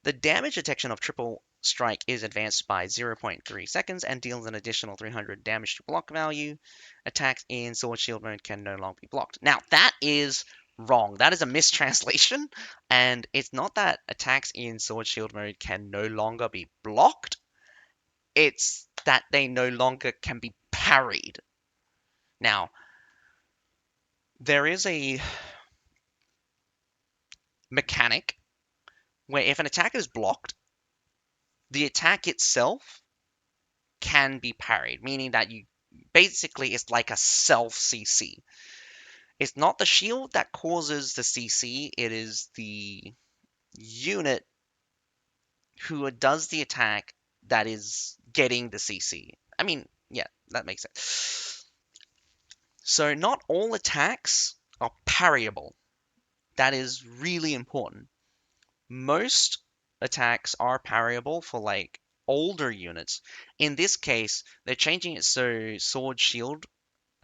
The damage detection of triple strike is advanced by 0.3 seconds and deals an additional 300 damage to block value. Attacks in sword shield mode can no longer be blocked. Now that is wrong. That is a mistranslation, and it's not that attacks in sword shield mode can no longer be blocked. It's that they no longer can be parried. Now, there is a mechanic where if an attack is blocked, the attack itself can be parried, meaning that you basically it's like a self CC. It's not the shield that causes the CC, it is the unit who does the attack that is getting the CC. I mean, yeah, that makes sense. So not all attacks are parryable. That is really important. Most attacks are parryable for older units. In this case, they're changing it so sword shield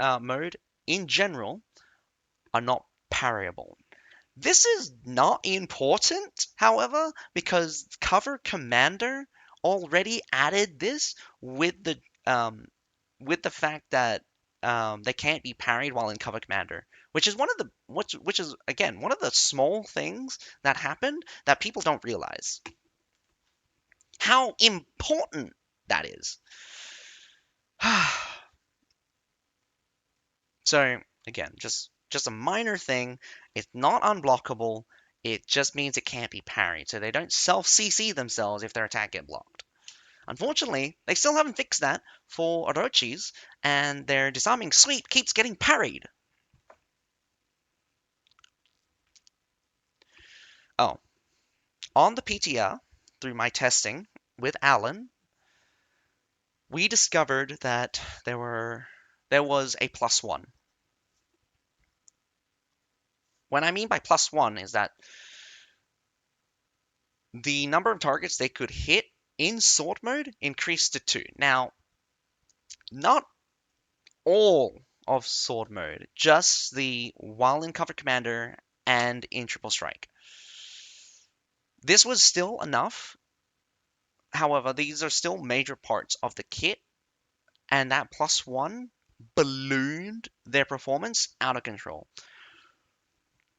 mode in general are not parryable. This is not important, however, because Cover Commander already added this with the fact that they can't be parried while in Cover Commander, which is which is again one of the small things that happened that people don't realize how important that is. So again, just a minor thing. It's not unblockable. It just means it can't be parried, so they don't self CC themselves if their attack get blocked. Unfortunately, they still haven't fixed that for Orochis, and their disarming sweep keeps getting parried. Oh, on the PTR, through my testing with Alan, we discovered that there was a +1. What I mean by +1 is that the number of targets they could hit in sword mode increased to 2. Now, not all of sword mode, just the while in cover commander and in triple strike. This was still enough. However, these are still major parts of the kit, and that +1 ballooned their performance out of control.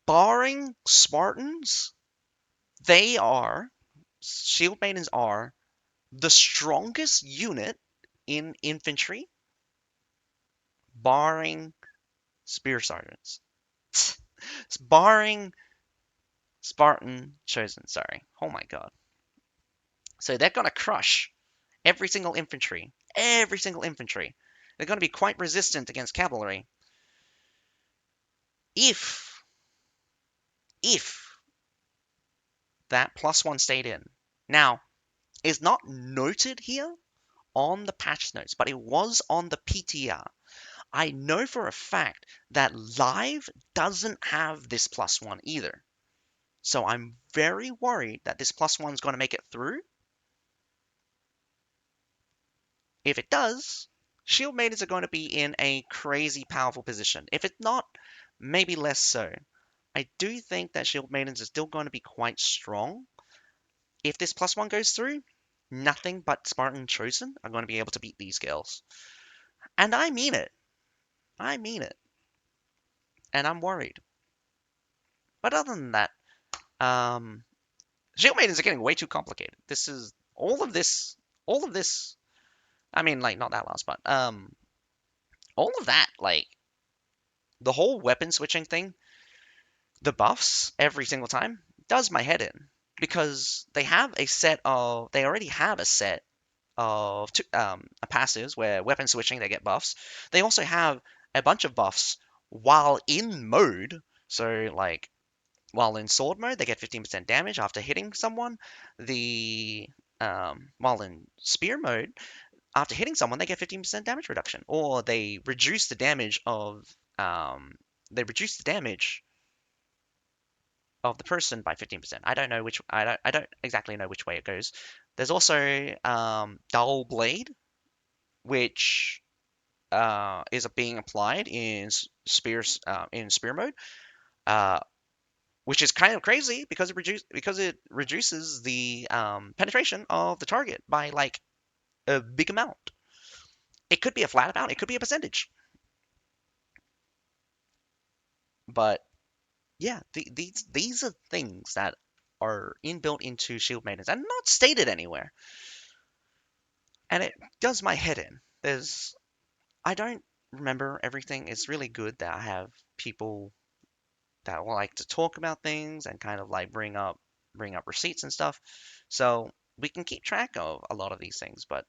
Barring Spartans, Shield Maidens are the strongest unit in infantry, barring Spear Sergeants. Barring Spartan Chosen, sorry. Oh my god. So they're gonna crush every single infantry. Every single infantry. They're gonna be quite resistant against cavalry. If if that +1 stayed in. Now, it's not noted here on the patch notes, but it was on the PTR. I know for a fact that live doesn't have this +1 either. So I'm very worried that this +1 is going to make it through. If it does, Shield Maidens are going to be in a crazy powerful position. If it's not, maybe less so. I do think that Shield Maidens are still going to be quite strong. If this +1 goes through, nothing but Spartan Chosen are going to be able to beat these girls. And I mean it. I mean it. And I'm worried. But other than that, Shield Maidens are getting way too complicated. This is all of this. I mean, like not that last, but all of that, like the whole weapon switching thing, the buffs every single time does my head in because they already have a set of passives where weapon switching they get buffs. They also have a bunch of buffs while in mode. So like while in sword mode, they get 15% damage after hitting someone. While in spear mode, after hitting someone, they get 15% damage reduction, or they reduce the damage of the person by 15%. I don't exactly know which way it goes. There's also Dull Blade, which is being applied in spear mode, uh, which is kind of crazy because it reduces the penetration of the target by like a big amount. It could be a flat amount, it could be a percentage, but yeah, these are things that are inbuilt into Shield Maidens and not stated anywhere, and it does my head in. I don't remember everything. It's really good that I have people that like to talk about things and kind of like bring up receipts and stuff, so we can keep track of a lot of these things. But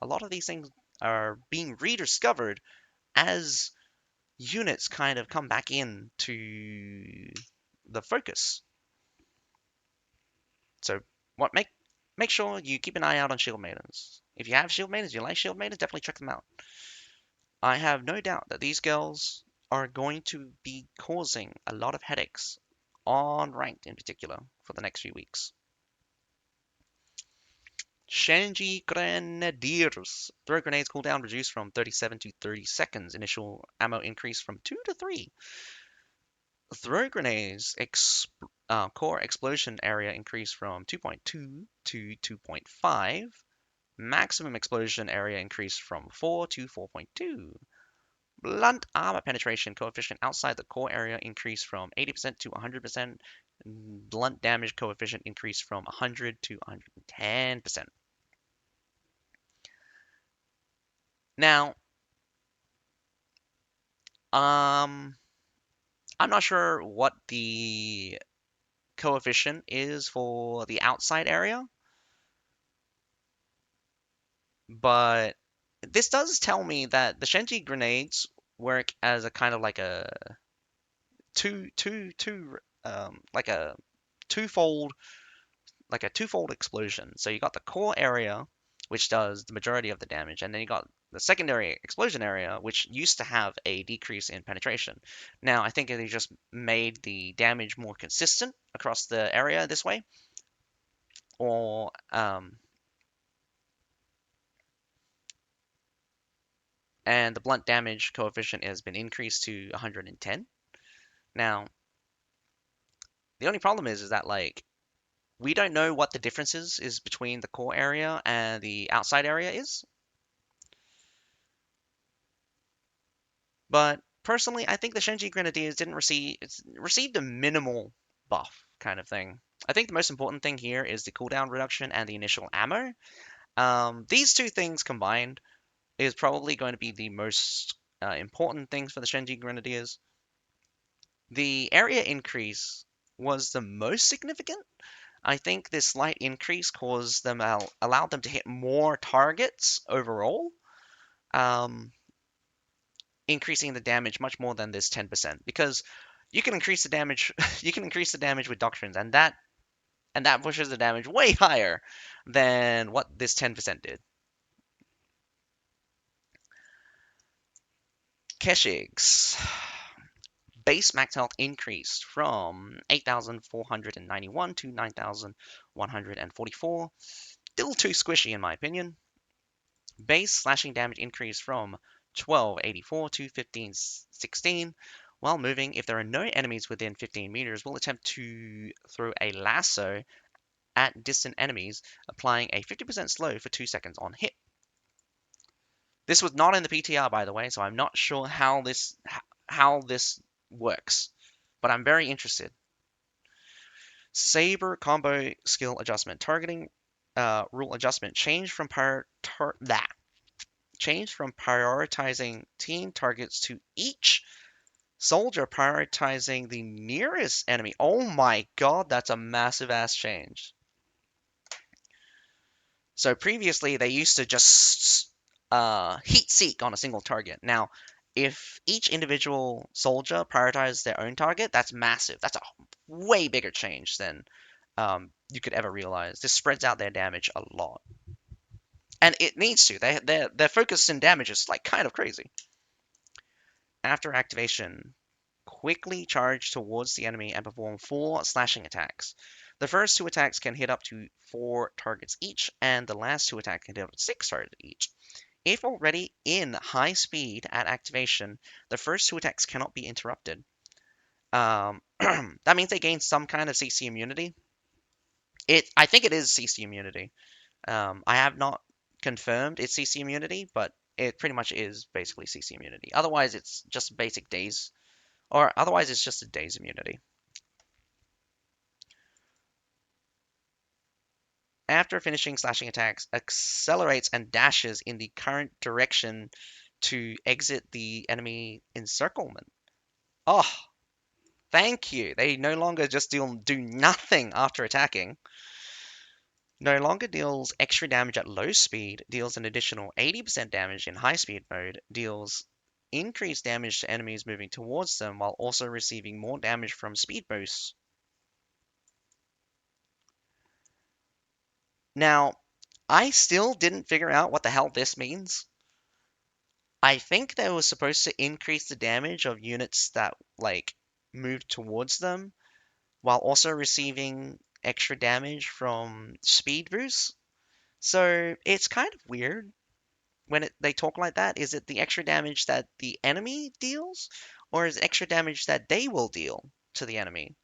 a lot of these things are being rediscovered as units kind of come back into the focus. So what make sure you keep an eye out on Shield Maidens. If you have Shield Maidens, you like Shield Maidens, definitely check them out. I have no doubt that these girls are going to be causing a lot of headaches on ranked in particular for the next few weeks. Shanji Grenadiers. Throw grenades cooldown reduced from 37 to 30 seconds. Initial ammo increase from 2 to 3. Throw grenades core explosion area increase from 2.2 to 2.5. Maximum explosion area increase from 4 to 4.2. Blunt armor penetration coefficient outside the core area increase from 80% to 100%. Blunt damage coefficient increase from 100 to 110%. Now, I'm not sure what the coefficient is for the outside area. But this does tell me that the Shenji grenades work as a kind of like a like a twofold twofold explosion. So you got the core area, which does the majority of the damage, and then you got the secondary explosion area, which used to have a decrease in penetration. Now I think they just made the damage more consistent across the area this way, or and the blunt damage coefficient has been increased to 110. Now the only problem is that like we don't know what the differences is between the core area and the outside area is. But personally, I think the Shenji Grenadiers didn't received a minimal buff kind of thing. I think the most important thing here is the cooldown reduction and the initial ammo. These two things combined is probably going to be the most important things for the Shenji Grenadiers. The area increase was the most significant. I think this slight increase caused them allowed them to hit more targets overall. Um, Increasing the damage much more than this 10% because you can increase the damage you can increase the damage with doctrines and that pushes the damage way higher than what this 10% did. Keshigs. Base max health increased from 8,491 to 9,144. Still too squishy in my opinion. Base slashing damage increased from 1284 to 1516. While moving, if there are no enemies within 15 meters, we'll attempt to throw a lasso at distant enemies, applying a 50% slow for 2 seconds on hit. This was not in the PTR, by the way, so I'm not sure how this works, but I'm very interested. Saber combo skill adjustment targeting rule adjustment changed from prioritizing team targets to each soldier prioritizing the nearest enemy. Oh my god, that's a massive ass change. So previously they used to just heat seek on a single target. Now, if each individual soldier prioritizes their own target, that's massive. That's a way bigger change than you could ever realize. This spreads out their damage a lot, and it needs to. Their focus and damage is like kind of crazy. After activation, quickly charge towards the enemy and perform 4 slashing attacks. The first 2 attacks can hit up to 4 targets each, and the last 2 attacks can hit up to 6 targets each. If already in high speed at activation, the first 2 attacks cannot be interrupted. That means they gain some kind of CC immunity. I think it is CC immunity. I have not confirmed it's CC immunity, but it pretty much is basically CC immunity. Otherwise, it's just basic daze, or otherwise it's just a daze immunity. After finishing slashing attacks, accelerates and dashes in the current direction to exit the enemy encirclement. Oh, thank you. They no longer just do nothing after attacking. No longer deals extra damage at low speed, deals an additional 80% damage in high speed mode, deals increased damage to enemies moving towards them while also receiving more damage from speed boosts. Now, I still didn't figure out what the hell this means. I think they were supposed to increase the damage of units that like moved towards them while also receiving extra damage from speed boosts. So it's kind of weird when they talk like that. Is it the extra damage that the enemy deals, or is it extra damage that they will deal to the enemy?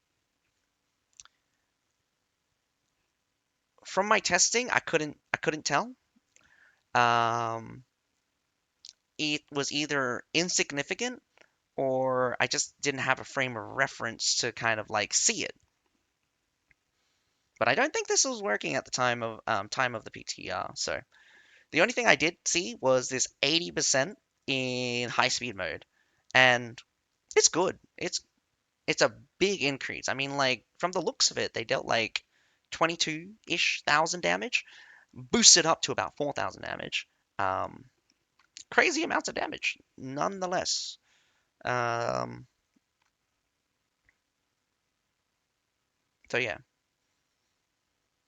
From my testing, I couldn't tell. Um, it was either insignificant or I just didn't have a frame of reference to kind of like see it. But I don't think this was working at the time of the PTR. So the only thing I did see was this 80% in high speed mode, and it's good. It's a big increase. I mean, like from the looks of it, they dealt like 22-ish thousand damage, boosted up to about 4,000 damage. Um, Crazy amounts of damage, nonetheless. Um, so yeah,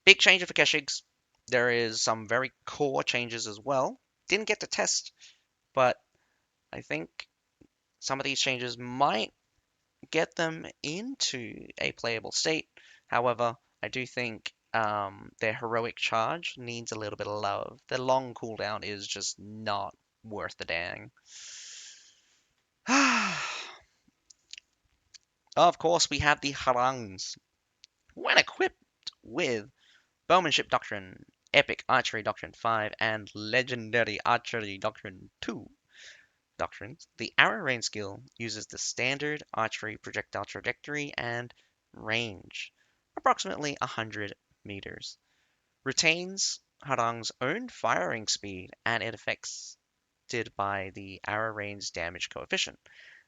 big change for Keshigs. There is some very core changes as well. Didn't get to test, but I think some of these changes might get them into a playable state. However, I do think their heroic charge needs a little bit of love. The long cooldown is just not worth the dang. Of course, we have the Harangs. When equipped with Bowmanship Doctrine, Epic Archery Doctrine 5, and Legendary Archery Doctrine 2 doctrines, the arrow range skill uses the standard archery projectile trajectory and range, approximately 100 meters. Retains Harang's own firing speed and it affected by the arrow range damage coefficient.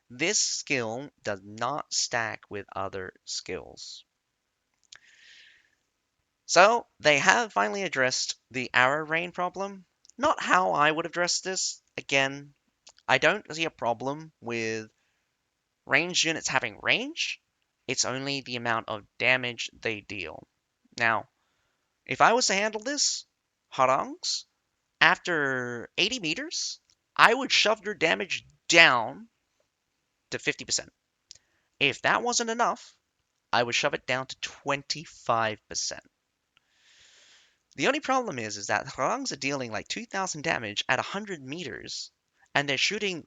This skill does not stack with other skills. So they have finally addressed the arrow rain problem. Not how I would address this. Again, I don't see a problem with ranged units having range. It's only the amount of damage they deal. Now, if I was to handle this, Harangs, after 80 meters, I would shove your damage down to 50%. If that wasn't enough, I would shove it down to 25%. The only problem is that Harangs are dealing like 2,000 damage at 100 meters, and they're shooting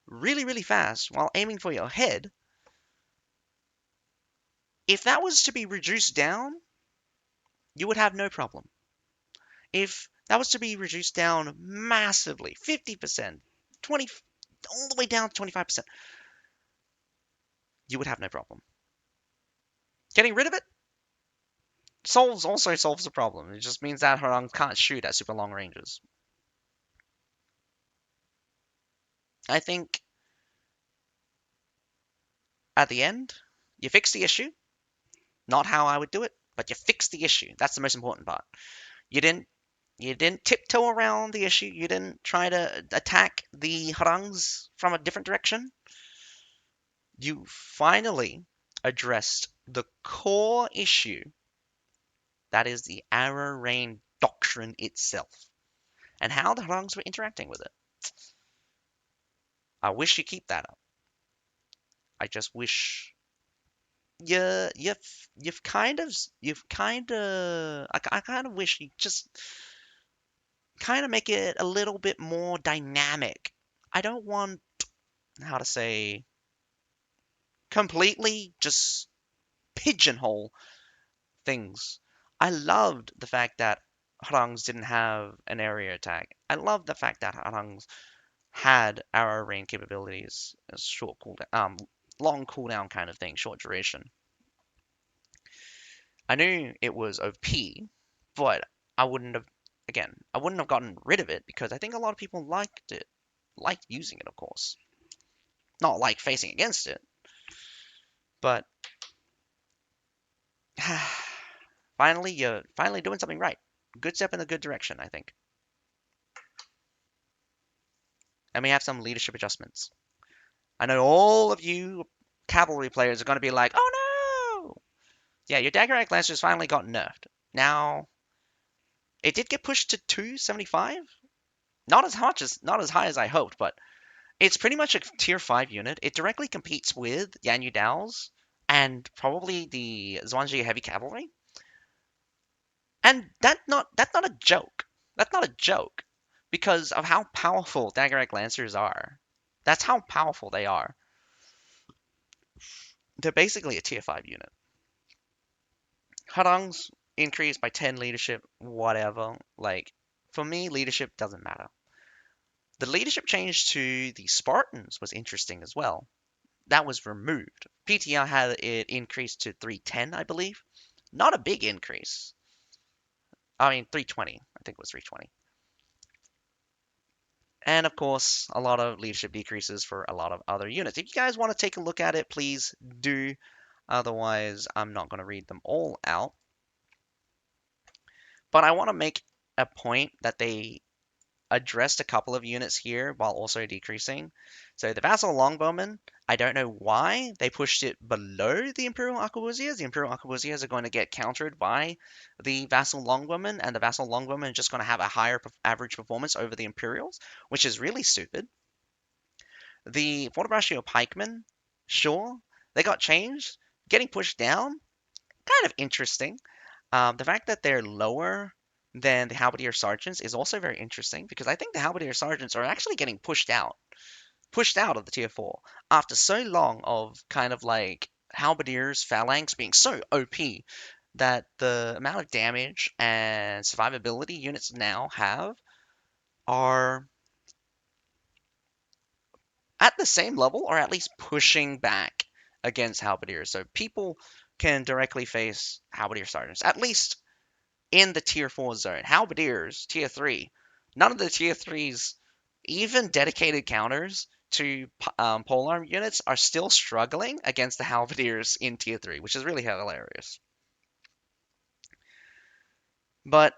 really, really fast while aiming for your head. If that was to be reduced down, you would have no problem. If that was to be reduced down massively, 50%, 20, all the way down to 25%, you would have no problem. Getting rid of it also solves the problem. It just means that Harang can't shoot at super long ranges. I think at the end, you fix the issue. Not how I would do it, but you fix the issue. That's the most important part. You didn't you didn't tiptoe around the issue. You didn't try to attack the Harangs from a different direction. You finally addressed the core issue, that is the arrow rain doctrine itself, and how the Harangs were interacting with it. I wish you keep that up. I just wish I kind of wish you just kind of make it a little bit more dynamic. I don't want, how to say, completely just pigeonhole things. I loved the fact that Harangs didn't have an area attack. I loved the fact that Harangs had arrow rain capabilities, as short cooldown, long cooldown kind of thing, short duration. I knew it was OP, but I wouldn't have, again, I wouldn't have gotten rid of it because I think a lot of people liked using it, of course. Not like facing against it, but finally, you're finally doing something right. Good step in the good direction, I think. And we have some leadership adjustments. I know all of you cavalry players are going to be like, oh no! Yeah, your Daggerack Lancers finally got nerfed. Now, it did get pushed to 275. Not as high as I hoped, but it's pretty much a tier 5 unit. It directly competes with Yanyu Dao's and probably the Zhuangzi Heavy Cavalry. And that's not a joke. That's not a joke because of how powerful Daggerack Lancers are. That's how powerful they are. They're basically a tier 5 unit. Harang's increased by 10 leadership, whatever. Like, for me, leadership doesn't matter. The leadership change to the Spartans was interesting as well. That was removed. PTR had it increased to 310, I believe. Not a big increase. I mean, 320. I think it was 320. And of course, a lot of leadership decreases for a lot of other units. If you guys want to take a look at it, please do. Otherwise, I'm not going to read them all out. But I want to make a point that they addressed a couple of units here while also decreasing. So the Vassal Longbowmen, I don't know why they pushed it below the Imperial Arquebusiers. The Imperial Arquebusiers are going to get countered by the Vassal Longbowmen, and the Vassal Longbowmen are just going to have a higher average performance over the Imperials, which is really stupid. The Fortebraccio Pikemen, sure, they got changed. Getting pushed down, kind of interesting. The fact that they're lower than the Halberdier Sergeants is also very interesting because I think the Halberdier Sergeants are actually getting pushed out of the tier 4 after so long of kind of like Halberdiers Phalanx being so OP that the amount of damage and survivability units now have are at the same level or at least pushing back against Halberdiers. So people can directly face Halberdier Sergeants, at least in the tier 4 zone. Halberdiers, tier 3. None of the tier 3s, even dedicated counters to polearm units, are still struggling against the Halberdiers in tier 3, which is really hilarious. But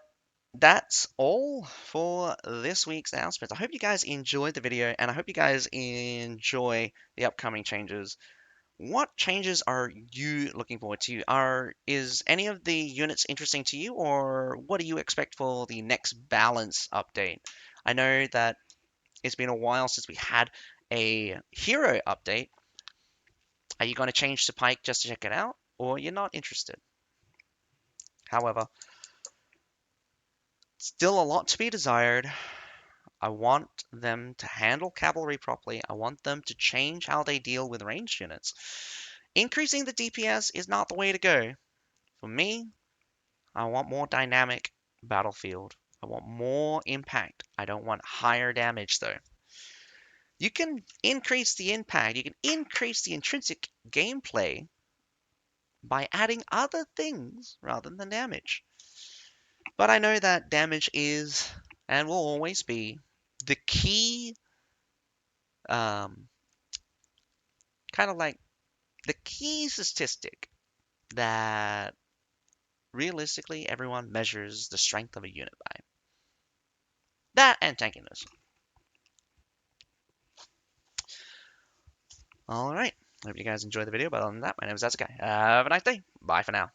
that's all for this week's announcements. I hope you guys enjoyed the video, and I hope you guys enjoy the upcoming changes. What changes are you looking forward to? Is any of the units interesting to you, or what do you expect for the next balance update? I know that it's been a while since we had a hero update. Are you going to change to Pike just to check it out, or you're not interested? However, still a lot to be desired. I want them to handle cavalry properly. I want them to change how they deal with ranged units. Increasing the DPS is not the way to go. For me, I want more dynamic battlefield. I want more impact. I don't want higher damage though. You can increase the impact, you can increase the intrinsic gameplay by adding other things rather than damage. But I know that damage is and will always be the key, um, kind of like the key statistic that realistically everyone measures the strength of a unit by. That and tankiness. Alright, hope you guys enjoyed the video, but other than that, my name is Asuka. Have a nice day. Bye for now.